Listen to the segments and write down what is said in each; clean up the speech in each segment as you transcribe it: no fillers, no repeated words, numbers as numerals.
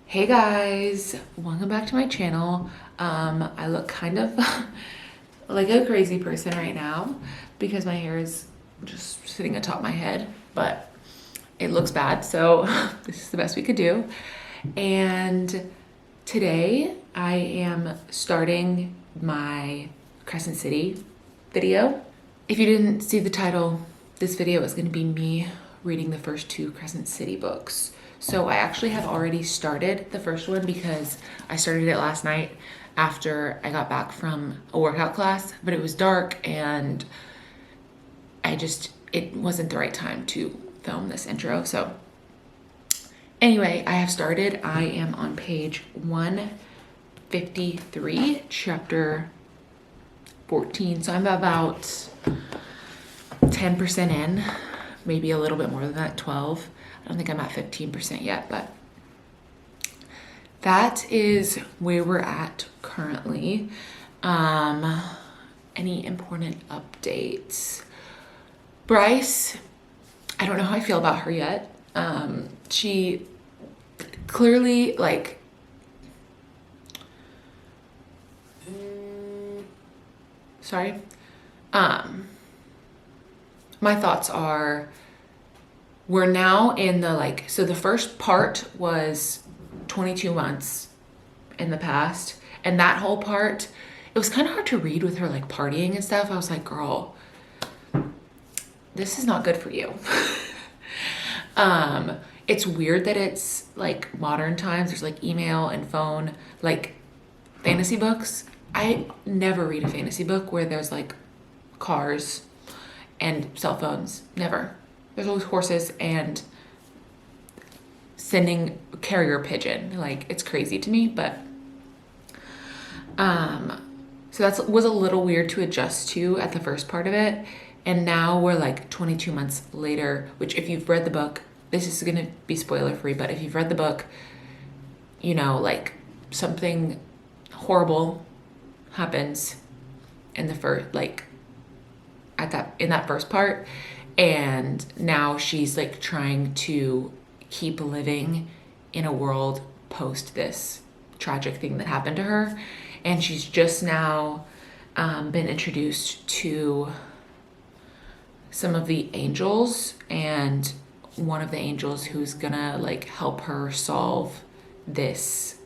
Hey guys, welcome back to my channel. I look kind of like a crazy person right now because my hair is just sitting atop my head, but it looks bad, so this is the best we could do. And today I am starting my Crescent City video. If you didn't see the title, this video is going to be me reading the first two Crescent City books. So I actually have already started the first one because I started it last night after I got back from a workout class, but it was dark and it wasn't the right time to film this intro. So anyway, I have started. I am on page 153, chapter 14. So I'm about 10% in, maybe a little bit more than that, 12. I don't think I'm at 15% yet, but that is where we're at currently. Any important updates? Bryce, I don't know how I feel about her yet. She clearly sorry. My thoughts are, we're now in the so the first part was 22 months in the past, and that whole part, it was kind of hard to read with her partying and stuff. I was like, girl, this is not good for you. It's weird that it's modern times. There's email and phone, fantasy books. I never read a fantasy book where there's cars and cell phones. Never. There's always horses and sending carrier pigeon. It's crazy to me, but so that was a little weird to adjust to at the first part of it. And now we're 22 months later, which if you've read the book, this is gonna be spoiler free, but if you've read the book, you know, something horrible happens in the first, in that first part. And now she's trying to keep living in a world post this tragic thing that happened to her. And she's just now been introduced to some of the angels, and one of the angels who's gonna help her solve this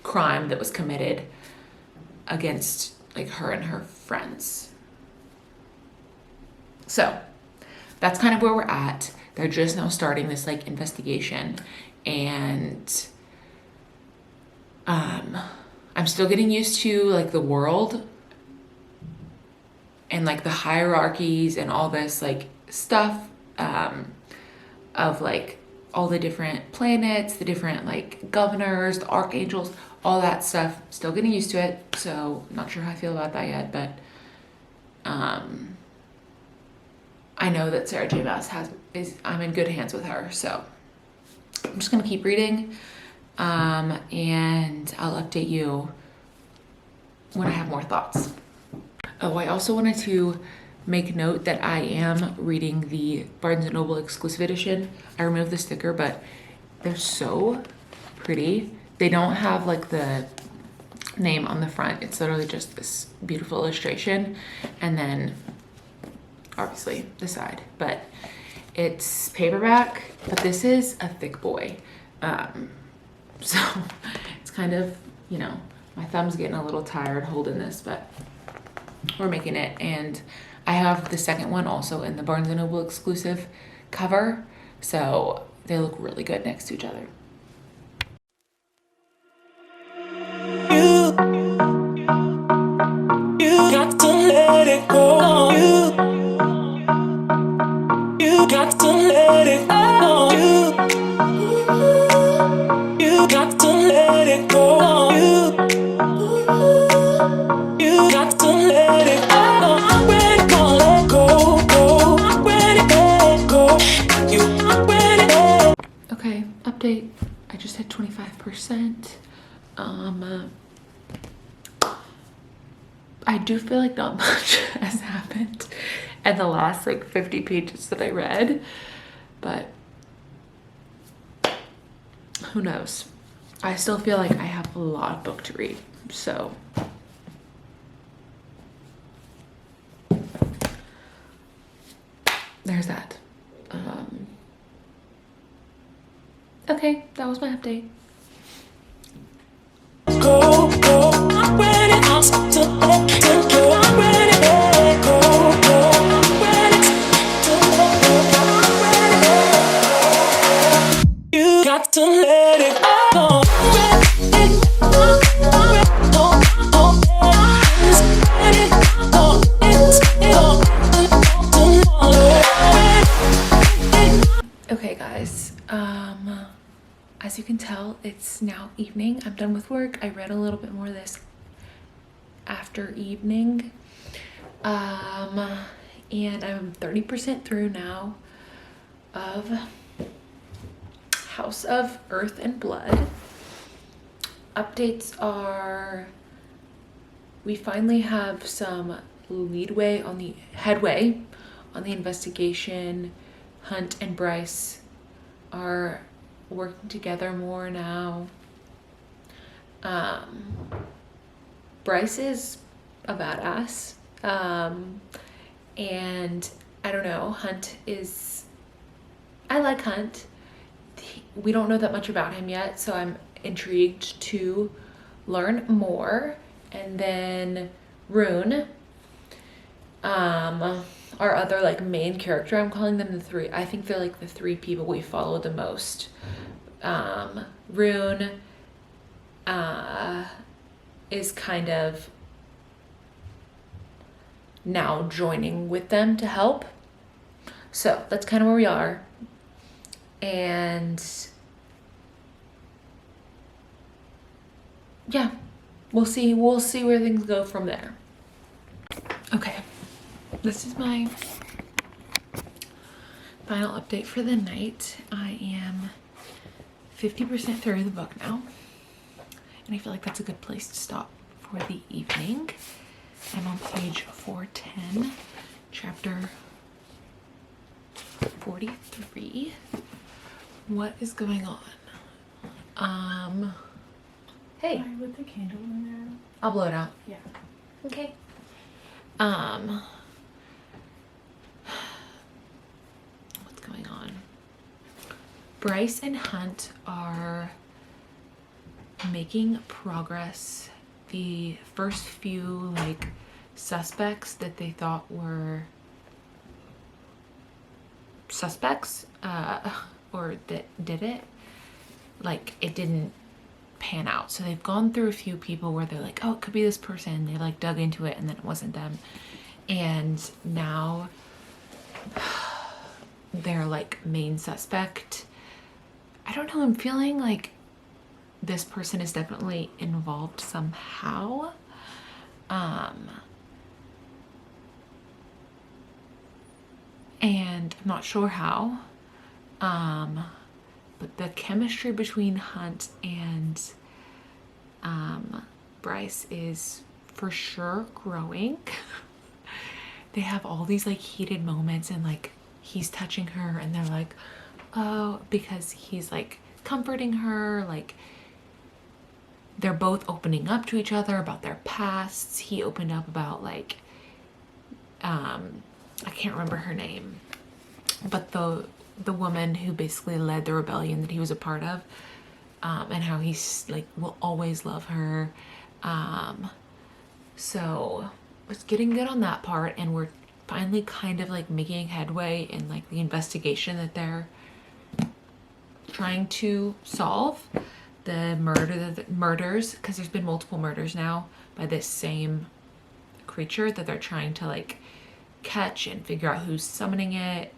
crime that was committed against her and her friends. So that's kind of where we're at. They're just now starting this investigation, and I'm still getting used to the world and the hierarchies and all this stuff of all the different planets, the different governors, the archangels, all that stuff. Still getting used to it, so not sure how I feel about that yet, but I know that Sarah J. Maas I'm in good hands with her, so I'm just gonna keep reading, and I'll update you when I have more thoughts. Oh, I also wanted to make note that I am reading the Barnes & Noble exclusive edition. I removed the sticker, but they're so pretty. They don't have the name on the front. It's literally just this beautiful illustration, and then obviously the side, but it's paperback, but this is a thick boy. So it's kind of, my thumb's getting a little tired holding this, but we're making it. And I have the second one also in the Barnes & Noble exclusive cover, so they look really good next to each other. You got to let it go. You got to let it go. You got to let it go. You got to let it go. I'm ready to let go. I'm ready to let go. I'm ready. Okay, update. I just hit 25%. I do feel not much has happened in the last 50 pages that I read, but who knows? I still feel like I have a lot of book to read, so. There's that. Okay, that was my update. Go, go, I'm ready. I'm ready. Go, go, I'm ready. You got to let it go. Okay guys, as you can tell, it's now evening. I'm done with work. I read a little bit more this after evening. And I'm 30% through now of House of Earth and Blood. Updates are, we finally have some headway on the investigation. Hunt and Bryce are working together more now. Bryce is a badass. And I don't know, Hunt is, I like Hunt. We don't know that much about him yet, so I'm intrigued to learn more. And then Rune, our other like main character, I'm calling them the three. I think they're like the three people we follow the most. Rune is kind of now joining with them to help. So that's kind of where we are. And yeah, we'll see where things go from there. Okay, this is my final update for the night. I am 50% through the book now, and I feel like that's a good place to stop for the evening. I'm on page 410, chapter 43. What is going on? Hey. Sorry, with the candle in there. I'll blow it out. Yeah. Okay. What's going on? Bryce and Hunt are making progress. The first few like suspects that they thought were suspects or that did it, like it didn't pan out. So they've gone through a few people where they're like, oh, it could be this person. They like dug into it and then it wasn't them. And now they're like main suspect. I don't know, I'm feeling like this person is definitely involved somehow. And I'm not sure how. But the chemistry between Hunt and Bryce is for sure growing. They have all these like heated moments and like he's touching her and they're like, oh, because he's like comforting her, like they're both opening up to each other about their pasts. He opened up about like I can't remember her name, but the woman who basically led the rebellion that he was a part of, and how he's like will always love her. So it's getting good on that part, and we're finally kind of like making headway in like the investigation that they're trying to solve. The murders, because there's been multiple murders now by this same creature that they're trying to like catch and figure out who's summoning it.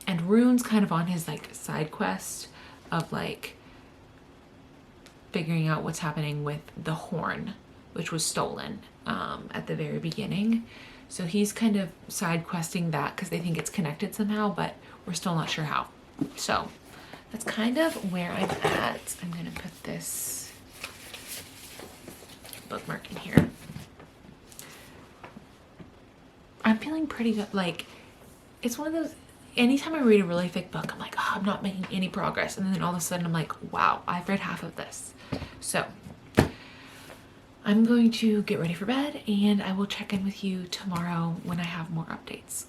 And Rune's kind of on his like side quest of like figuring out what's happening with the horn, which was stolen at the very beginning. So he's kind of side questing that because they think it's connected somehow, but we're still not sure how. So that's kind of where I'm at. I'm gonna put this bookmark in here. I'm feeling pretty good. Like, it's one of those, anytime I read a really thick book, I'm like, oh, I'm not making any progress. And then all of a sudden I'm like, wow, I've read half of this. So I'm going to get ready for bed, and I will check in with you tomorrow when I have more updates.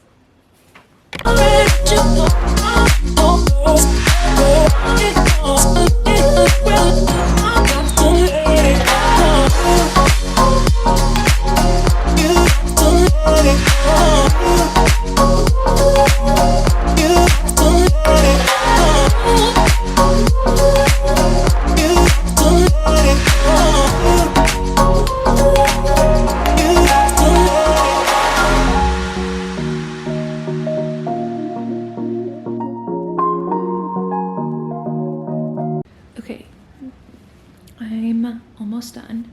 Okay, I'm almost done,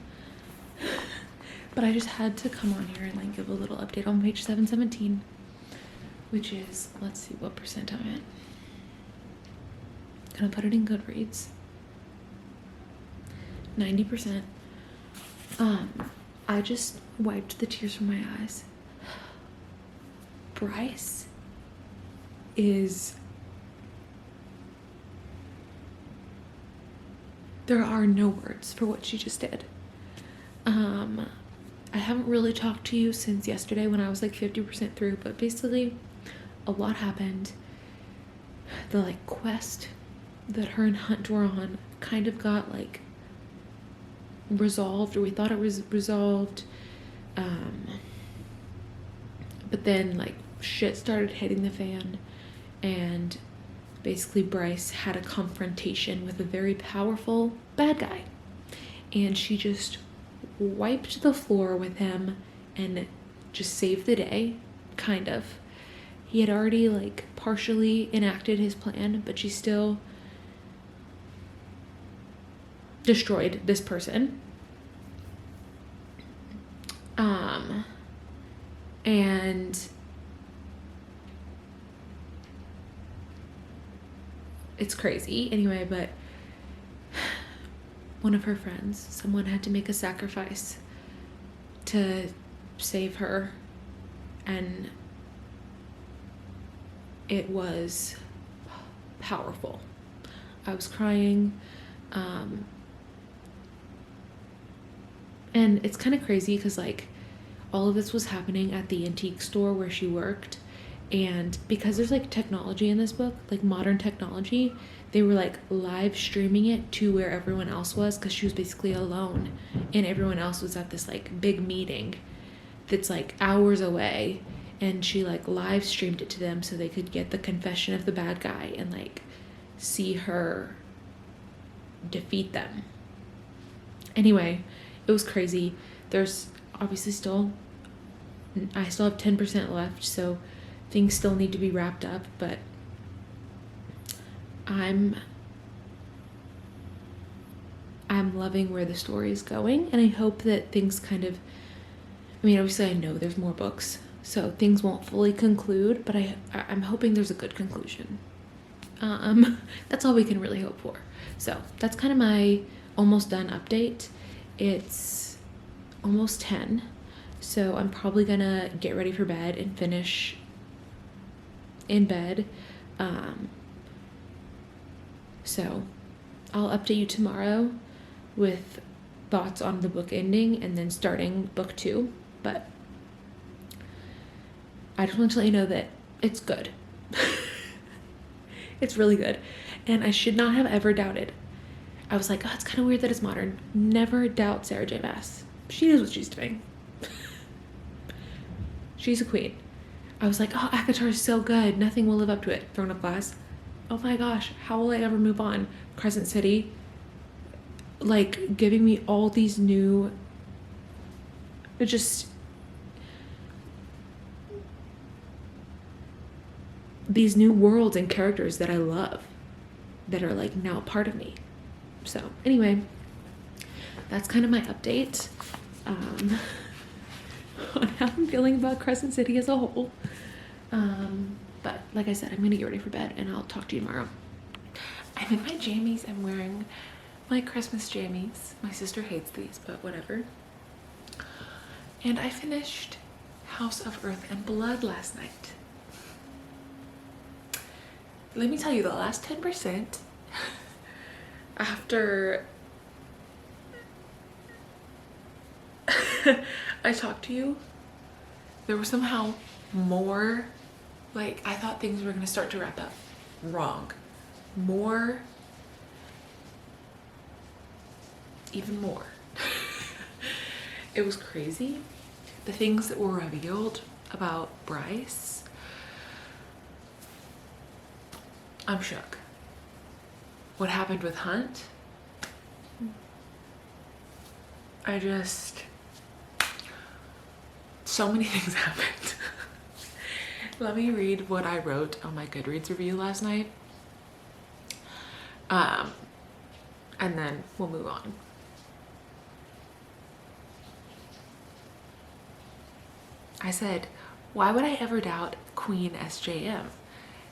but I just had to come on here and like give a little update on page 717, which is, let's see what percent I'm at. Gonna put it in Goodreads. 90%. I just wiped the tears from my eyes. Bryce is, there are no words for what she just did. I haven't really talked to you since yesterday when I was like 50% through, but basically a lot happened. The like quest that her and Hunt were on kind of got like resolved, or we thought it was resolved, but then like shit started hitting the fan, and basically Bryce had a confrontation with a very powerful bad guy, and she just wiped the floor with him and just saved the day, kind of. He had already like partially enacted his plan, but she still destroyed this person. And it's crazy anyway, but one of her friends, someone had to make a sacrifice to save her, and it was powerful. I was crying, and it's kind of crazy because like all of this was happening at the antique store where she worked, and because there's like technology in this book, like modern technology, they were like live streaming it to where everyone else was, because she was basically alone and everyone else was at this like big meeting that's like hours away, and she like live streamed it to them so they could get the confession of the bad guy and like see her defeat them. Anyway, it was crazy. There's obviously I still have 10% left, so things still need to be wrapped up, but I'm loving where the story is going, and I hope that things kind of, I mean, obviously I know there's more books, so things won't fully conclude, but I'm hoping there's a good conclusion. That's all we can really hope for. So that's kind of my almost done update. It's almost 10, so I'm probably gonna get ready for bed and finish in bed. So I'll update you tomorrow with thoughts on the book ending and then starting book 2, but I just want to let you know that it's good. It's really good, and I should not have ever doubted. I was like, oh, it's kind of weird that it's modern. Never doubt Sarah J. Maas. She knows what she's doing. She's a queen. I was like, oh, ACOTAR is so good. Nothing will live up to it. Throne of Glass. Oh my gosh, how will I ever move on? Crescent City. Like, giving me all these new, just these new worlds and characters that I love, that are like now part of me. So anyway, that's kind of my update on how I'm feeling about Crescent City as a whole. But like I said, I'm gonna get ready for bed and I'll talk to you tomorrow. I'm in my jammies. I'm wearing my Christmas jammies. My sister hates these, but whatever. And I finished House of Earth and Blood last night. let me tell you, the last 10% after I talked to you, there was somehow more, like, I thought things were gonna start to wrap up. Wrong. More, even more. It was crazy. The things that were revealed about Bryce, I'm shook. What happened with Hunt, so many things happened. Let me read what I wrote on my Goodreads review last night. And then we'll move on. I said, why would I ever doubt Queen SJM?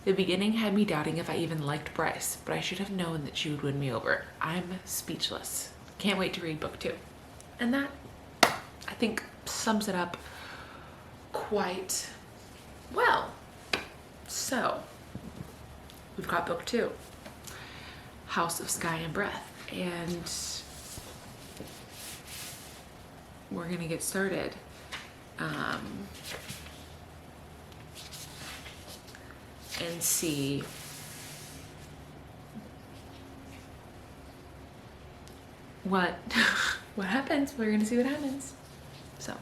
The beginning had me doubting if I even liked Bryce, but I should have known that she would win me over. I'm speechless. Can't wait to read book 2. And that, I think, sums it up quite well. So, we've got book 2, House of Sky and Breath, and we're gonna get started. And see what happens. We're gonna see what happens. So.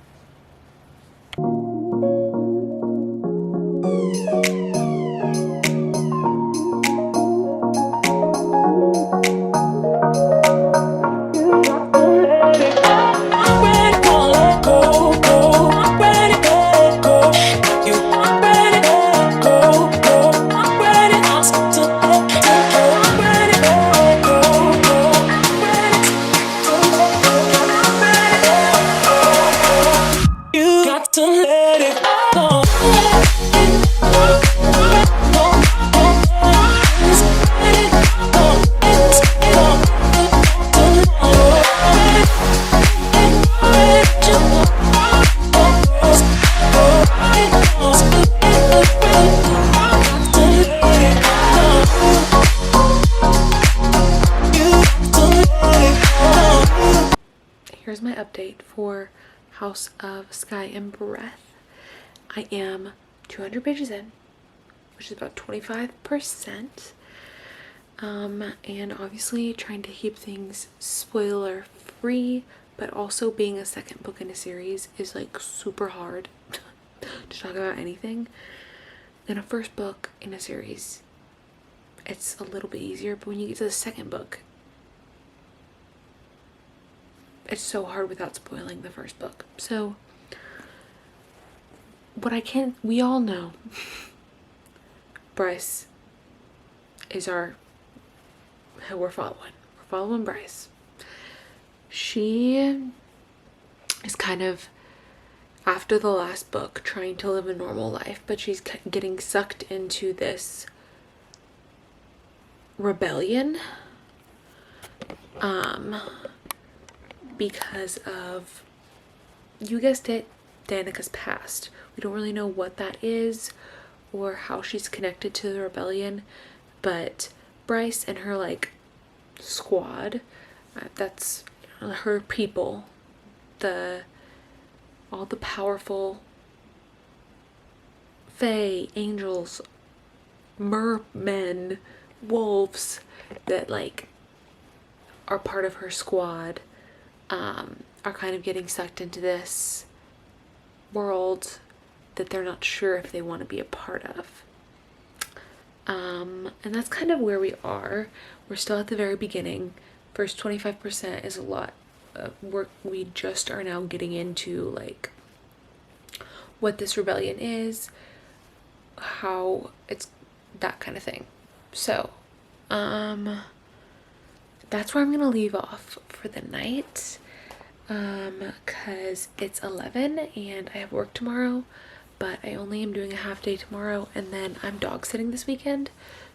Here's my update for House of Sky and Breath. I am 200 pages in, which is about 25%. And obviously trying to keep things spoiler free, but also being a second book in a series is like super hard to talk about anything. In a first book in a series, it's a little bit easier, but when you get to the second book, it's so hard without spoiling the first book. So we all know Bryce is who we're following. We're following Bryce. She is kind of, after the last book, trying to live a normal life, but she's getting sucked into this rebellion because of, you guessed it, Danica's past. We don't really know what that is or how she's connected to the rebellion, but Bryce and her like squad, that's her people, all the powerful fae, angels, mermen, wolves that like are part of her squad, are kind of getting sucked into this world that they're not sure if they want to be a part of. And that's kind of where we are. We're still at the very beginning. First 25% is a lot. We just are now getting into like what this rebellion is, how it's, that kind of thing. So that's where I'm gonna leave off for the night, because it's 11 and I have work tomorrow, but I only am doing a half day tomorrow, and then I'm dog sitting this weekend,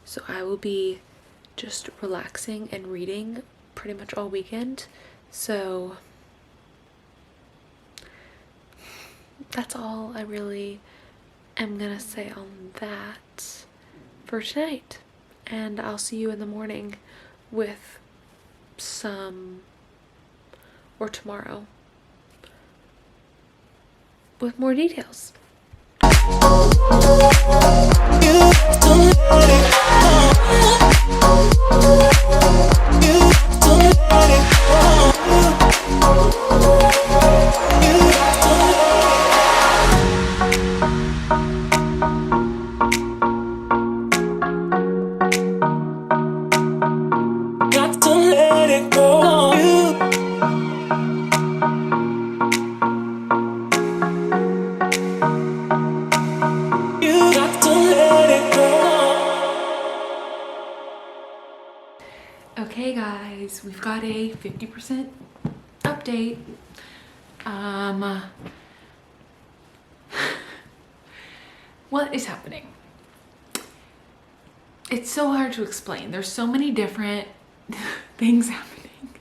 so I will be just relaxing and reading pretty much all weekend. So that's all I really am gonna say on that for tonight. and I'll see you in the morning with or tomorrow, with more details. Okay guys, we've got a 50% update. What is happening? It's so hard to explain. There's so many different things happening.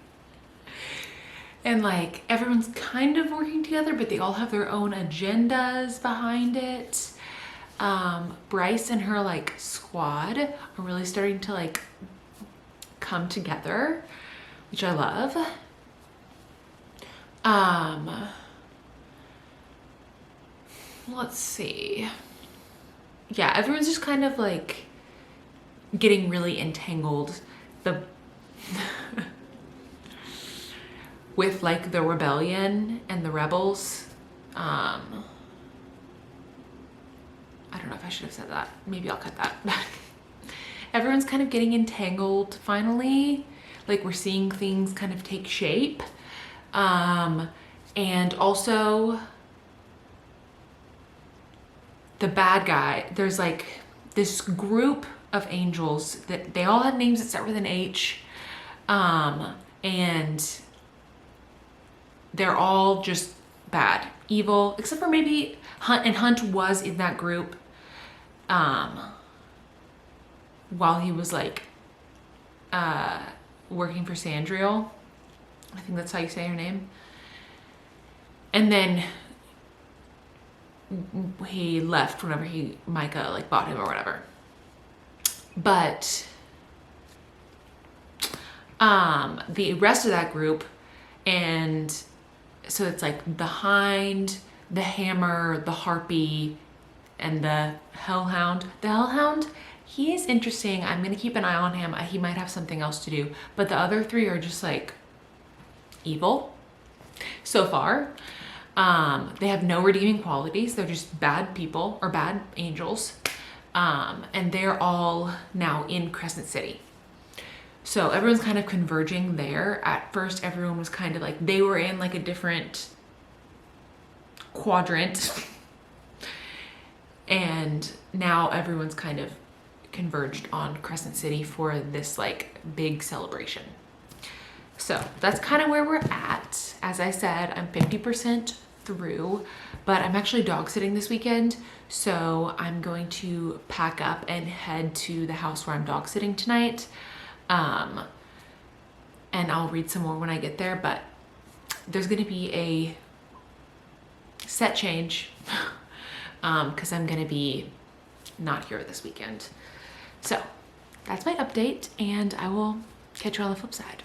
And like everyone's kind of working together, but they all have their own agendas behind it. Bryce and her like squad are really starting to like come together, which I love. Let's see. Yeah, everyone's just kind of like getting really entangled with like the rebellion and the rebels. I don't know if I should have said that. Maybe I'll cut that. Everyone's kind of getting entangled finally. Like we're seeing things kind of take shape. And also the bad guy, there's like this group of angels that they all had names that start with an H. And they're all just bad, evil, except for maybe Hunt, and Hunt was in that group while he was like working for Sandriel. I think that's how you say her name. And then he left whenever Micah like bought him or whatever. But the rest of that group, and so it's like the Hind, the Hammer, the Harpy, and the Hellhound. The Hellhound, he is interesting. I'm gonna keep an eye on him. He might have something else to do. But the other three are just like evil so far. They have no redeeming qualities. They're just bad people or bad angels. And they're all now in Crescent City. So everyone's kind of converging there. At first, everyone was kind of like, they were in like a different quadrant. And now everyone's kind of converged on Crescent City for this like big celebration. So that's kind of where we're at. As I said, I'm 50% through, but I'm actually dog sitting this weekend. So I'm going to pack up and head to the house where I'm dog sitting tonight. And I'll read some more when I get there, but there's going to be a set change because I'm going to be not here this weekend. So that's my update, and I will catch you on the flip side.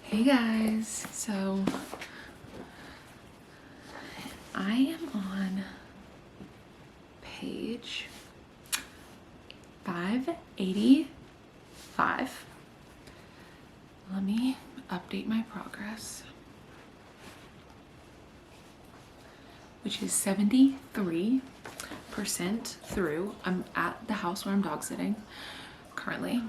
Hey guys, so I am on page 585. Let me update my progress, which is 73% through. I'm at the house where I'm dog sitting currently.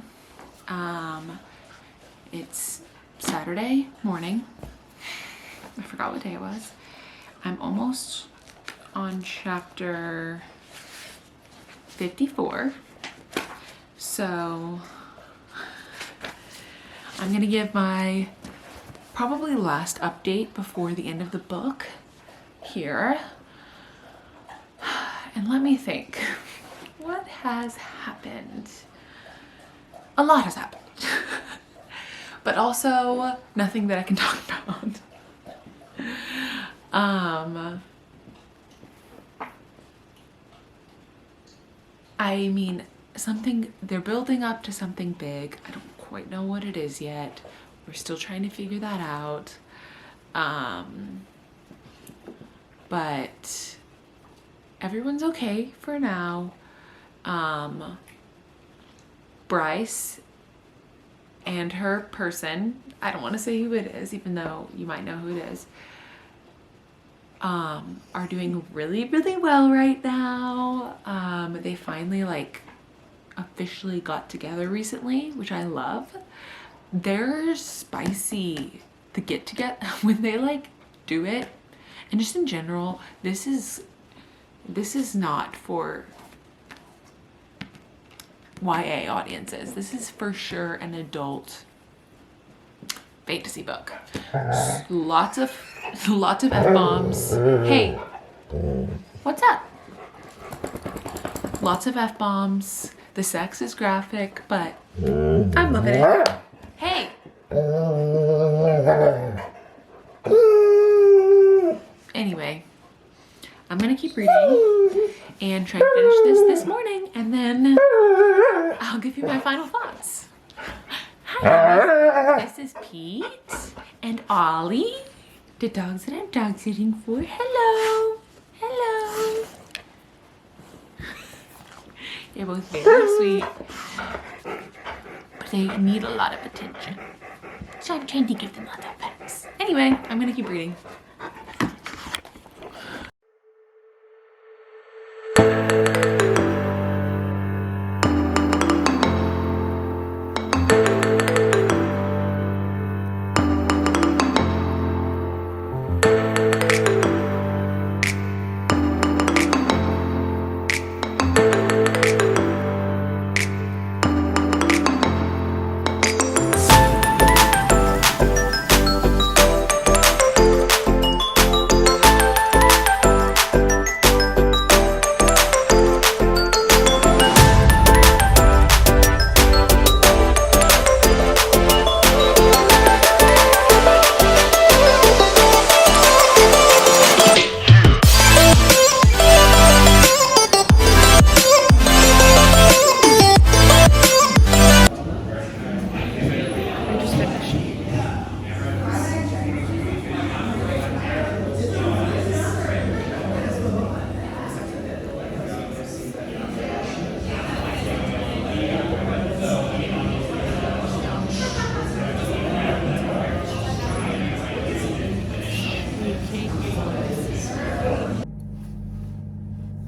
It's Saturday morning. I forgot what day it was. I'm almost on chapter 54. So I'm gonna give my probably last update before the end of the book here. And let me think. What has happened? A lot has happened. But also nothing that I can talk about. I mean, they're building up to something big. I don't quite know what it is yet. We're still trying to figure that out. But everyone's okay for now. Bryce and her person, I don't want to say who it is, even though you might know who it is, are doing really, really well right now. They finally like officially got together recently, which I love. They're spicy to get together when they like do it. And just in general, this is not for YA audiences. This is for sure an adult fantasy book. Lots of F-bombs. Hey, what's up? Lots of F-bombs. The sex is graphic, but I'm loving it. Hey. Anyway, I'm gonna keep reading and try to finish this morning, and then I'll give you my final thoughts. Hi, this is Pete and Ollie, the dogs that I'm dog sitting for. Hello. Hello. They're both very sweet, but they need a lot of attention. So I'm trying to give them lots of pets. Anyway, I'm gonna keep reading.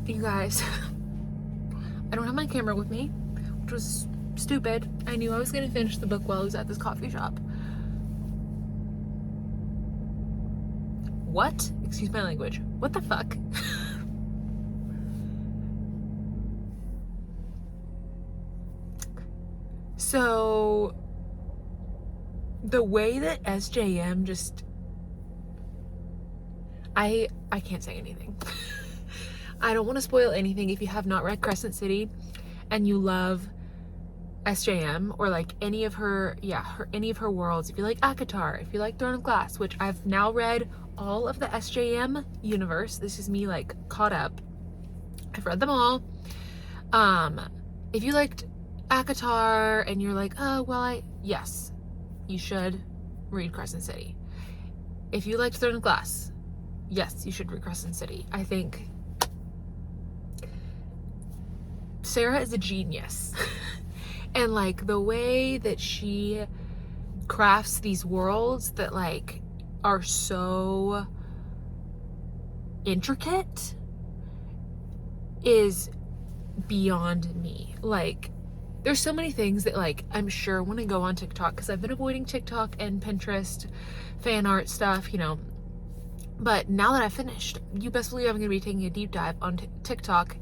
You guys, I don't have my camera with me, which was stupid. I knew I was gonna finish the book while I was at this coffee shop. What? Excuse my language. What the fuck? So, the way that SJM just... I can't say anything. I don't want to spoil anything. If you have not read Crescent City and you love SJM or like any of her worlds, if you like ACOTAR, if you like Throne of Glass, which I've now read all of the SJM universe. This is me like caught up. I've read them all. If you liked ACOTAR and you're like, oh, well, yes, you should read Crescent City. If you liked Throne of Glass, yes, you should read Crescent City. I think Sarah is a genius. And like the way that she crafts these worlds that like are so intricate is beyond me. Like there's so many things that like I'm sure when I go on TikTok, because I've been avoiding TikTok and Pinterest fan art stuff, you know, but now that I've finished, you best believe I'm gonna be taking a deep dive on TikTok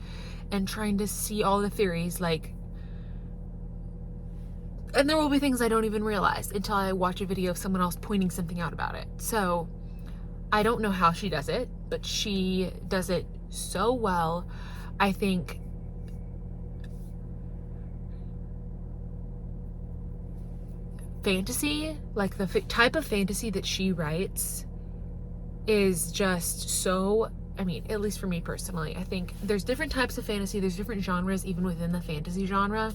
and trying to see all the theories, like, and there will be things I don't even realize until I watch a video of someone else pointing something out about it. So I don't know how she does it, but she does it so well. I think fantasy, like the type of fantasy that she writes, is just so I mean, at least for me personally, I think there's different types of fantasy, there's different genres even within the fantasy genre.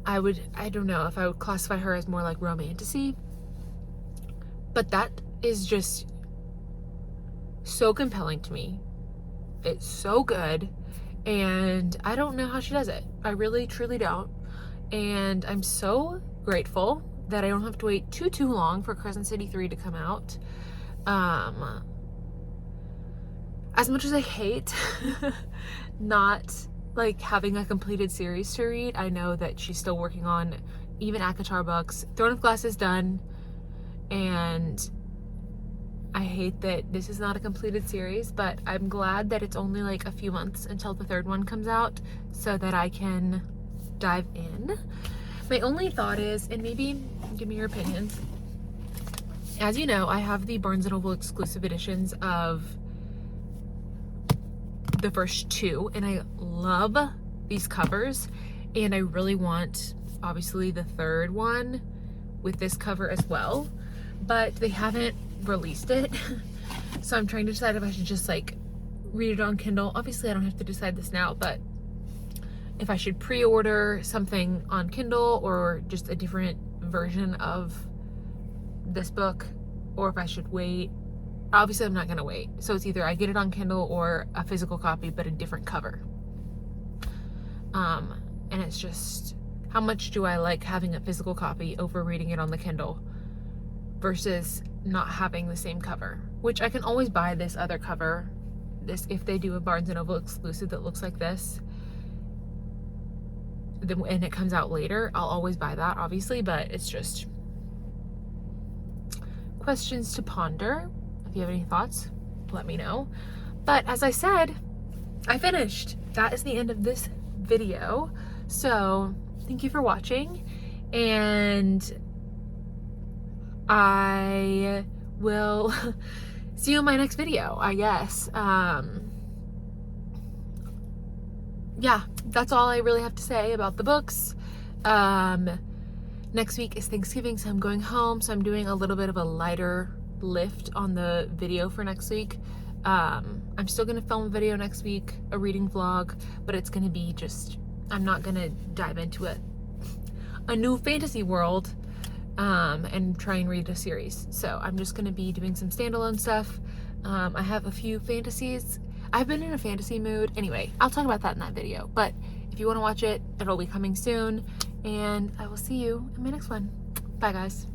I don't know if I would classify her as more like romantasy, but that is just so compelling to me. It's so good, and I don't know how she does it. I really truly don't. And I'm so grateful that I don't have to wait too long for Crescent City 3 to come out. As much as I hate not like having a completed series to read, I know that she's still working on even ACOTAR books. Throne of Glass is done, and I hate that this is not a completed series, but I'm glad that it's only like a few months until the third one comes out so that I can dive in. My only thought is, and maybe give me your opinions, as you know, I have the Barnes & Noble exclusive editions of the first two, and I love these covers, and I really want obviously the third one with this cover as well, but they haven't released it. So I'm trying to decide if I should just like read it on Kindle. Obviously I don't have to decide this now, but if I should pre-order something on Kindle or just a different version of this book, or if I should wait. Obviously I'm not gonna wait, so it's either I get it on Kindle or a physical copy but a different cover. And it's just, how much do I like having a physical copy over reading it on the Kindle versus not having the same cover, which I can always buy this other cover, this, if they do a Barnes & Noble exclusive that looks like this, and it comes out later, I'll always buy that obviously, but it's just questions to ponder. If you have any thoughts, let me know. But as I said, I finished. That is the end of this video. So thank you for watching, and I will see you in my next video, I guess. Yeah, that's all I really have to say about the books. Next week is Thanksgiving, so I'm going home, so I'm doing a little bit of a lighter lift on the video for next week. I'm still gonna film a video next week, a reading vlog, but it's gonna be just, I'm not gonna dive into a new fantasy world and try and read a series. So I'm just gonna be doing some standalone stuff. I have a few fantasies. I've been in a fantasy mood. Anyway, I'll talk about that in that video, but if you want to watch it, it'll be coming soon, and I will see you in my next one. Bye guys.